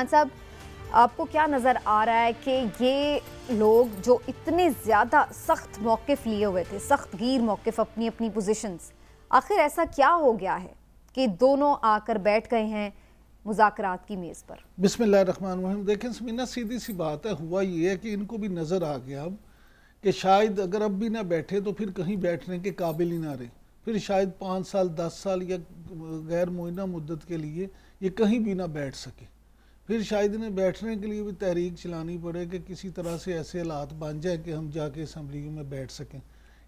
साहब, आपको क्या नज़र आ रहा है कि ये लोग जो इतने ज़्यादा सख्त मौक़िफ़ लिए हुए थे, सख्त गीर मौक़िफ़ अपनी अपनी पोजीशंस, आखिर ऐसा क्या हो गया है कि दोनों आकर बैठ गए हैं मुज़ाकरात की मेज़ पर? बिस्मिल्लाहिर्रहमानिर्रहीम। देखें समीना, सीधी सी बात है, हुआ ये है कि इनको भी नज़र आ गया अब कि शायद अगर अब भी ना बैठे तो फिर कहीं बैठने के काबिल ही ना रहे, फिर शायद 5 साल 10 साल या गैर मुइना मुद्दत के लिए ये कहीं भी ना बैठ सके। फिर शायद इन्हें बैठने के लिए भी तहरीक चलानी पड़े कि किसी तरह से ऐसे हालात बन जाए कि हम जाके असम्बलियों में बैठ सकें।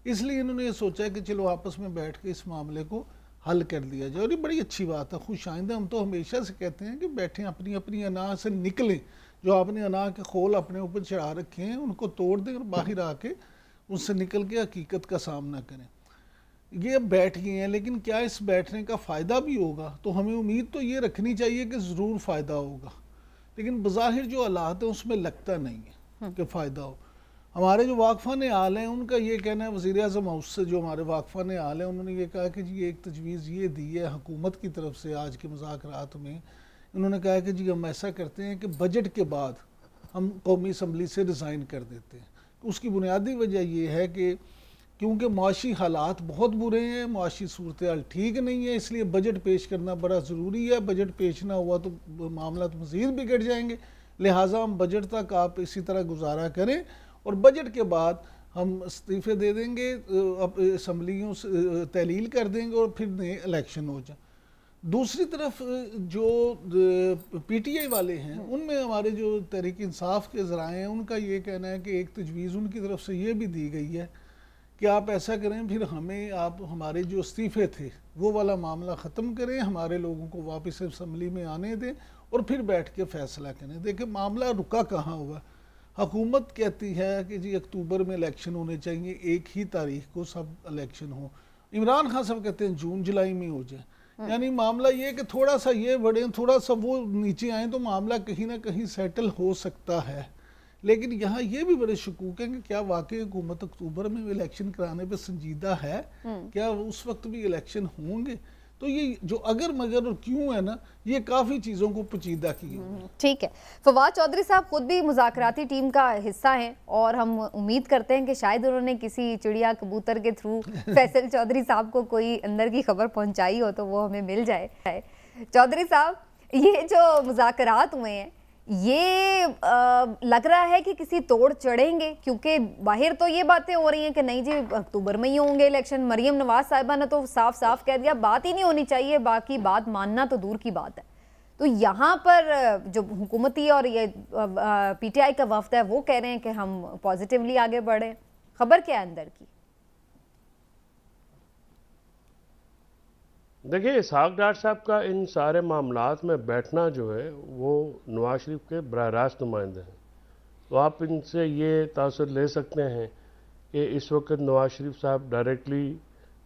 इसलिए इन्होंने ये सोचा है कि चलो आपस में बैठ के इस मामले को हल कर दिया जाए, और ये बड़ी अच्छी बात है, खुश आइंदा। हम तो हमेशा से कहते हैं कि बैठें, अपनी अपनी अना से निकलें, जो आपने अना के खोल अपने ऊपर चढ़ा रखे हैं उनको तोड़ दें और बाहर आके उनसे निकल के हकीकत का सामना करें। ये अब बैठ गए हैं, लेकिन क्या इस बैठने का फ़ायदा भी होगा? तो हमें उम्मीद तो ये रखनी चाहिए कि ज़रूर फ़ायदा होगा, लेकिन बज़ाहिर जो हालात है उसमें लगता नहीं है कि फ़ायदा हो। हमारे जो वाकफ़ान हाल हैं उनका ये कहना है, वज़ीर आज़म हाउस से जो हमारे वाकफ़ान हाल हैं उन्होंने ये कहा कि जी एक तजवीज़ ये दी है हुकूमत की तरफ से आज के मुज़ाकरात में। उन्होंने कहा कि जी हम ऐसा करते हैं कि बजट के बाद हम कौमी असम्बली से रिज़ाइन कर देते हैं। उसकी बुनियादी वजह यह है कि क्योंकि मुआशी हालात बहुत बुरे हैं, मुआशी सूरत हाल ठीक नहीं है, इसलिए बजट पेश करना बड़ा ज़रूरी है। बजट पेश ना हुआ तो मामला तो मज़ीद बिगड़ जाएंगे, लिहाजा हम बजट तक आप इसी तरह गुजारा करें और बजट के बाद हम इस्तीफ़े दे देंगे, असम्बलियों से तहलील कर देंगे और फिर नए इलेक्शन हो जाए। दूसरी तरफ जो PTI वाले हैं उनमें हमारे जो तहरीक इंसाफ के ज़राए हैं उनका ये कहना है कि एक तजवीज़ उनकी तरफ से ये भी दी गई है कि आप ऐसा करें, फिर हमें आप हमारे जो इस्तीफ़े थे वो वाला मामला ख़त्म करें, हमारे लोगों को वापस असम्बली में आने दें और फिर बैठ के फ़ैसला करें। देखिए मामला रुका कहाँ हुआ। हुकूमत कहती है कि जी अक्टूबर में इलेक्शन होने चाहिए, एक ही तारीख को सब इलेक्शन हो। इमरान खान साहब कहते हैं जून जुलाई में हो जाए। यानी मामला ये कि थोड़ा सा ये बढ़े, थोड़ा सा वो नीचे आए तो मामला कहीं ना कहीं सेटल हो सकता है। लेकिन यहाँ ये भी बड़े शकूक हैं कि क्या वाकई हुकूमत अक्टूबर में इलेक्शन कराने पे संजीदा है, क्या उस वक्त भी इलेक्शन होंगे? तो ये जो अगर मगर और क्यों है ना, ये काफ़ी चीज़ों को पेचीदा की है। ठीक है, फवाद चौधरी साहब खुद भी मुज़ाकराती टीम का हिस्सा हैं और हम उम्मीद करते हैं कि शायद उन्होंने किसी चिड़िया कबूतर के थ्रू फैसल चौधरी साहब को कोई अंदर की खबर पहुंचाई हो तो वो हमें मिल जाए। चौधरी साहब, ये जो मुज़ाकरात हुए हैं ये लग रहा है कि किसी तोड़ चढ़ेंगे, क्योंकि बाहर तो ये बातें हो रही हैं कि नहीं जी अक्टूबर में ही होंगे इलेक्शन। मरियम नवाज साहिबा ने तो साफ साफ कह दिया बात ही नहीं होनी चाहिए, बाकी बात मानना तो दूर की बात है। तो यहाँ पर जो हुकूमती और ये PTI का वफ्द है वो कह रहे हैं कि हम पॉजिटिवली आगे बढ़े, खबर क्या है अंदर की? देखिए, इसहाक डार साहब का इन सारे मामलात में बैठना जो है वो नवाज शरीफ के बराह रास्त नुमाइंदे हैं, तो आप इनसे ये तासुर ले सकते हैं कि इस वक्त नवाज शरीफ साहब डायरेक्टली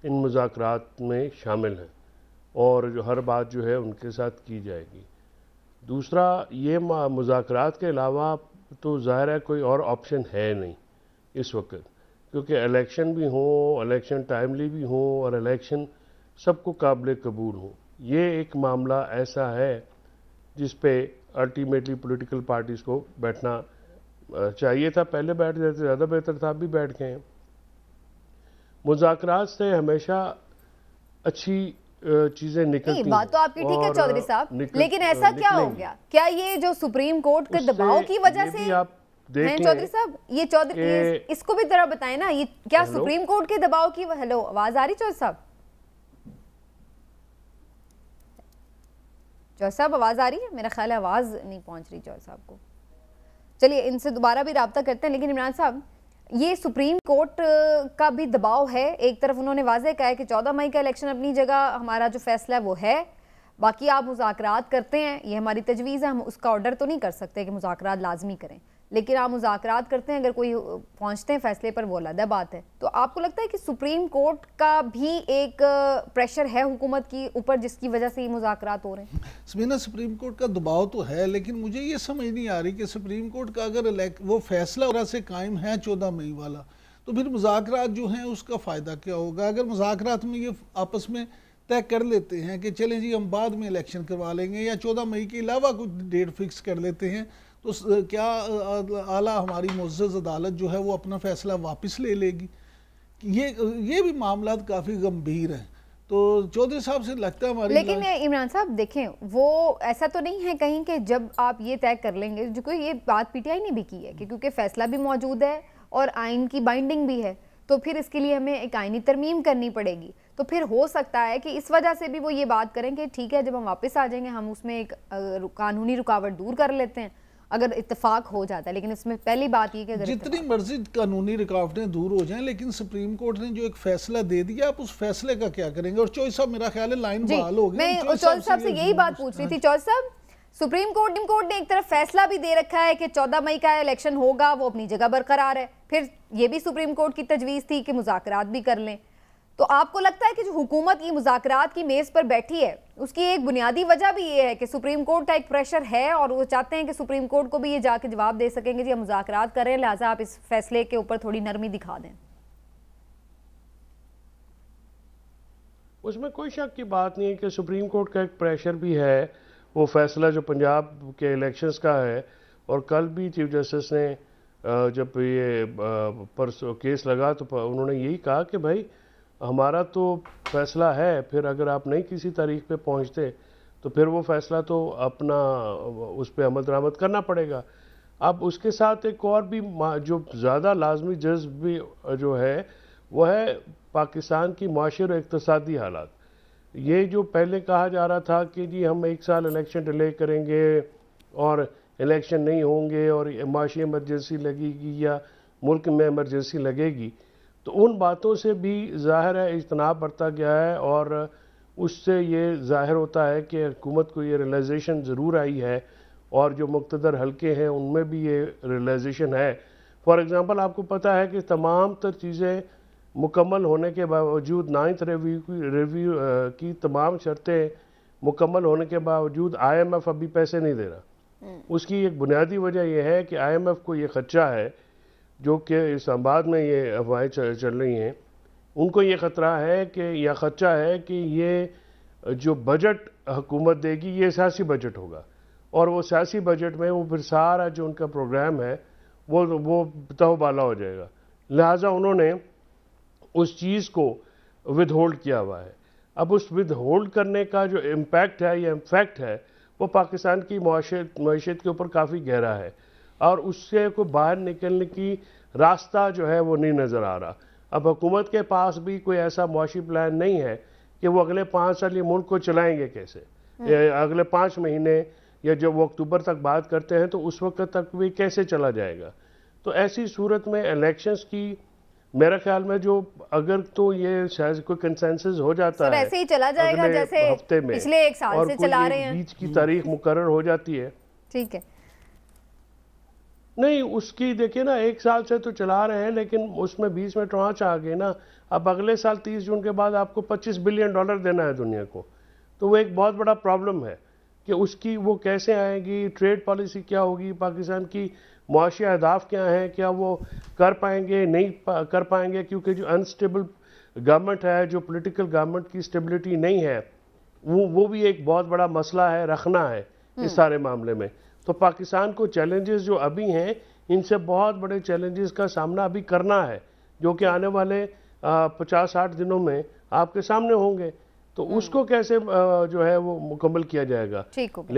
इन मुज़ाकरात में शामिल हैं और जो हर बात जो है उनके साथ की जाएगी। दूसरा, ये मुज़ाकरात के अलावा तो ज़ाहिर है कोई और ऑप्शन है नहीं इस वक्त, क्योंकि इलेक्शन भी हों, इलेक्शन टाइमली भी हों और इलेक्शन सबको काबिल कबूल हो। ये एक मामला ऐसा है जिस पे अल्टीमेटली पॉलिटिकल पार्टीज़ को बैठना चाहिए था, पहले बैठ जाते ज़्यादा बेहतर था, अभी बैठ गए हैं। मुज़ाकरात से हमेशा अच्छी चीज़ें निकलती हैं। बात तो आपकी ठीक है चौधरी साहब, लेकिन ऐसा क्या हो गया? क्या ये जो सुप्रीम कोर्ट के दबाव की वजह से आप देखें चौधरी साहब, ये चौधरी इसको भी जरा बताएं ना, ये क्या सुप्रीम कोर्ट के दबाव की? हेलो, आवाज आ रही चौधरी साहब? चौधरी साहब आवाज़ आ रही है? मेरा ख्याल है आवाज़ नहीं पहुंच रही चौधरी साहब को। चलिए इनसे दोबारा भी रब्ता करते हैं। लेकिन इमरान साहब, ये सुप्रीम कोर्ट का भी दबाव है। एक तरफ उन्होंने वाज़ेह कहा है कि 14 मई का इलेक्शन अपनी जगह, हमारा जो फैसला है वो है, बाकी आप मुज़ाकरात करते हैं, ये हमारी तजवीज़ है, हम उसका ऑर्डर तो नहीं कर सकते कि मुज़ाकरात लाजमी करें, लेकिन आप मुज़ाकरात करते हैं, अगर कोई पहुंचते हैं फैसले पर वो अलग बात है। तो आपको लगता है कि सुप्रीम कोर्ट का भी एक प्रेशर है हुकूमत की ऊपर जिसकी वजह से ये मुज़ाकरात हो रहे हैं? समीना, सुप्रीम कोर्ट का दबाव तो है, लेकिन मुझे ये समझ नहीं आ रही कि सुप्रीम कोर्ट का अगर वो फैसला और से कायम है 14 मई वाला, तो फिर मुज़ाकरात जो हैं उसका फ़ायदा क्या होगा? अगर मुज़ाकरात में ये आपस में तय कर लेते हैं कि चलें जी हम बाद में इलेक्शन करवा लेंगे या 14 मई के अलावा कुछ डेट फिक्स कर लेते हैं, तो क्या आला हमारी मुअज़्ज़ज़ अदालत जो है वो अपना फैसला वापस ले लेगी? ये भी मामला काफ़ी गंभीर हैं। तो चौधरी साहब से लगता है हमारी, लेकिन इमरान साहब देखें, वो ऐसा तो नहीं है कहीं कि जब आप ये तय कर लेंगे, जो कि ये बात पीटीआई ने भी की है कि क्योंकि फैसला भी मौजूद है और आइन की बाइंडिंग भी है, तो फिर इसके लिए हमें एक आइनी तरमीम करनी पड़ेगी। तो फिर हो सकता है कि इस वजह से भी वो ये बात करें कि ठीक है, जब हम वापस आ जाएंगे हम उसमें एक कानूनी रुकावट दूर कर लेते हैं अगर इत्तेफाक हो जाता है। लेकिन इसमें पहली बात ये कि अगर जितनी मर्जी कानूनी रुकावटें दूर हो जाएं, लेकिन सुप्रीम कोर्ट ने जो एक फैसला दे दिया, आप उस फैसले का क्या करेंगे? और चौधरी साहब मेरा ख्याल है लाइन बहाल हो गई। मैं चौधरी साहब से यही बात पूछ रही थी। चौधरी साहब, सुप्रीम कोर्ट ने एक तरफ फैसला भी दे रखा है कि 14 मई का इलेक्शन होगा, वो अपनी जगह बरकरार है। फिर ये भी सुप्रीम कोर्ट की तजवीज़ थी कि मुज़ाकरात भी कर लें। तो आपको लगता है कि जो हुकूमत ये मुज़ाकरात की मेज़ पर बैठी है उसकी एक बुनियादी वजह भी ये है कि सुप्रीम कोर्ट का एक प्रेशर है और वो चाहते हैं कि सुप्रीम कोर्ट को भी ये जाके जवाब दे सकेंगे जी हम मुज़ाकरात कर रहे हैं, लिहाजा आप इस फैसले के ऊपर थोड़ी नरमी दिखा दें? उसमें कोई शक की बात नहीं है कि सुप्रीम कोर्ट का एक प्रेशर भी है। वो फैसला जो पंजाब के इलेक्शंस का है, और कल भी चीफ जस्टिस ने जब ये परसों केस लगा तो उन्होंने यही कहा कि भाई हमारा तो फैसला है, फिर अगर आप नहीं किसी तारीख पे पहुंचते तो फिर वो फैसला तो अपना उस पर अमल दरामद करना पड़ेगा। अब उसके साथ एक और भी जो ज़्यादा लाजमी जज्ब भी जो है वो है पाकिस्तान की माशी और इक़्तिसादी हालात। ये जो पहले कहा जा रहा था कि जी हम 1 साल इलेक्शन डिले करेंगे और इलेक्शन नहीं होंगे और माशी इमरजेंसी लगेगी या मुल्क में इमरजेंसी लगेगी, तो उन बातों से भी ज़ाहिर है इज्तनाब बरता गया है। और उससे ये ज़ाहिर होता है कि हुकूमत को ये रियलाइजेशन ज़रूर आई है और जो मुक़्तदर हल्के हैं उनमें भी ये रियलाइजेशन है। फॉर एग्ज़ाम्पल आपको पता है कि तमाम तर चीज़ें मुकम्मल होने के बावजूद 9th रिव्यू की तमाम शर्तें मुकम्मल होने के बावजूद IMF अभी पैसे नहीं दे रहा। उसकी एक बुनियादी वजह यह है कि IMF को ये खदशा है, जो कि इस्लामाबाद में ये अफवाहें चल रही हैं, उनको ये ख़तरा है कि या खदशा है कि ये जो बजट हुकूमत देगी ये सियासी बजट होगा और वो सियासी बजट में वो फिर सारा जो उनका प्रोग्राम है वो तहबाला हो जाएगा। लिहाजा उन्होंने उस चीज़ को विद होल्ड किया हुआ है। अब उस विद होल्ड करने का जो इम्पैक्ट है या इम्फेक्ट है वो पाकिस्तान की मईशत के ऊपर काफ़ी गहरा है और उससे कोई बाहर निकलने की रास्ता जो है वो नहीं नज़र आ रहा। अब हुकूमत के पास भी कोई ऐसा मुआशी प्लान नहीं है कि वो अगले 5 साल ये मुल्क को चलाएंगे कैसे, अगले 5 महीने या जब वो अक्टूबर तक बात करते हैं तो उस वक्त तक भी कैसे चला जाएगा। तो ऐसी सूरत में इलेक्शंस की मेरा ख्याल में जो अगर तो ये शायद कोई कंसेंसस हो जाता है ऐसे ही चला जाएगा जैसे हफ्ते में पिछले 1 साल से चला रहे हैं, बीच की तारीख मुकर्रर हो जाती है, ठीक है नहीं उसकी देखिए ना 1 साल से तो चला रहे हैं लेकिन उसमें बीच में ट्रांच आ गए ना। अब अगले साल 30 जून के बाद आपको $25 बिलियन देना है दुनिया को, तो वो एक बहुत बड़ा प्रॉब्लम है कि उसकी वो कैसे आएगी, ट्रेड पॉलिसी क्या होगी, पाकिस्तान की मुआशी अहदाफ क्या हैं, क्या वो कर पाएंगे नहीं कर पाएंगे, क्योंकि जो अनस्टेबल गवर्नमेंट है, जो पॉलिटिकल गवर्नमेंट की स्टेबिलिटी नहीं है, वो भी एक बहुत बड़ा मसला है, रखना है इस सारे मामले में। तो पाकिस्तान को चैलेंजेस जो अभी हैं इनसे बहुत बड़े चैलेंजेस का सामना अभी करना है जो कि आने वाले 50-60 दिनों में आपके सामने होंगे। तो उसको कैसे जो है वो मुकम्मल किया जाएगा। ठीक हो गया।